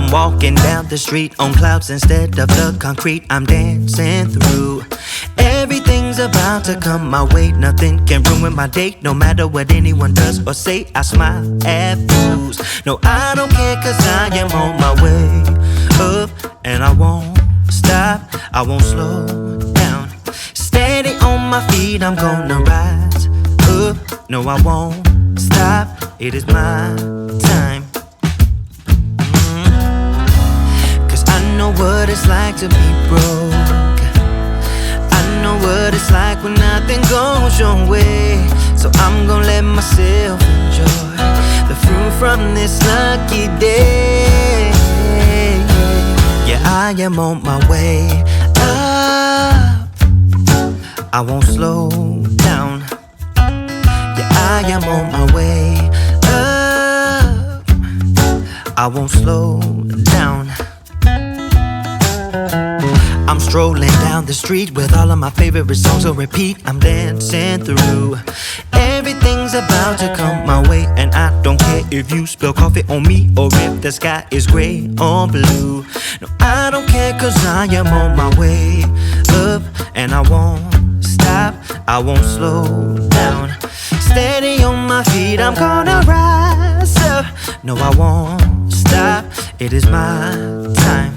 I'm walking down the street on clouds instead of the concrete I'm dancing through. Everything's about to come my way, nothing can ruin my day. No matter what anyone does or say, I smile at fools. No, I don't care, cause I am on my way up, and I won't stop, I won't slow down. Steady on my feet, I'm gonna rise up. No, I won't stop, it is my time. Cause I know what it's like to be broke. I know what it's like when nothing goes your way. So I'm gonna let myself enjoy the fruit from this lucky day. Yeah, I am on my way up, I won't slow down. Yeah, I am on my way up, I won't slow down. I'm strolling down the street with all of my favorite songs on repeat. I'm dancing through. Everything's about to come my way, and I don't care if you spill coffee on me or if the sky is gray or blue. No, I don't care, cause I am on my way up, and I won't stop, I won't slow down. Steady on my feet, I'm gonna rise up. No, I won't stop, it is my time.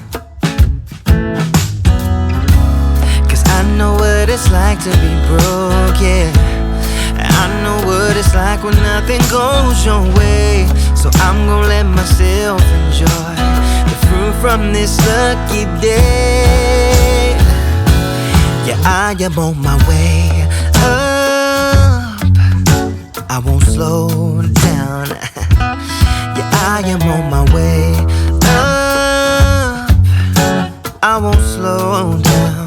I know what it's like to be broke, yeah. I know what it's like when nothing goes your way. So I'm gonna let myself enjoy the fruit from this lucky day. Yeah, I am on my way up, I won't slow down. Yeah, I am on my way up, I won't slow down.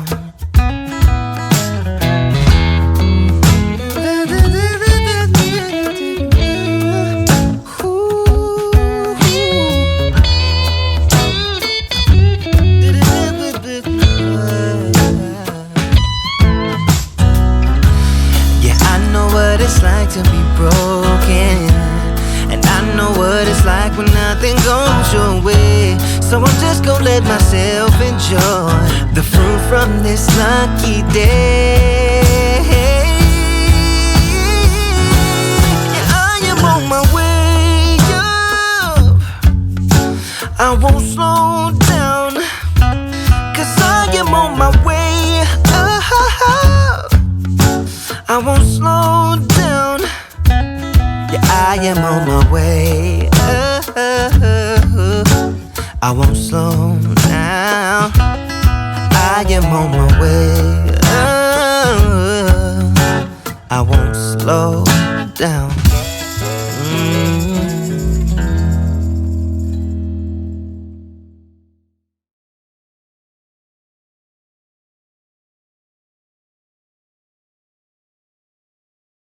It's like to be broken, and I know what it's like when nothing goes your way. So I'm just gonna let myself enjoy the fruit from this lucky day. I am on my way up, I won't slow down, cause I am on my way up, I won't slow down. Yeah, I am on my way up, I won't slow down. I am on my way up, I won't slow down.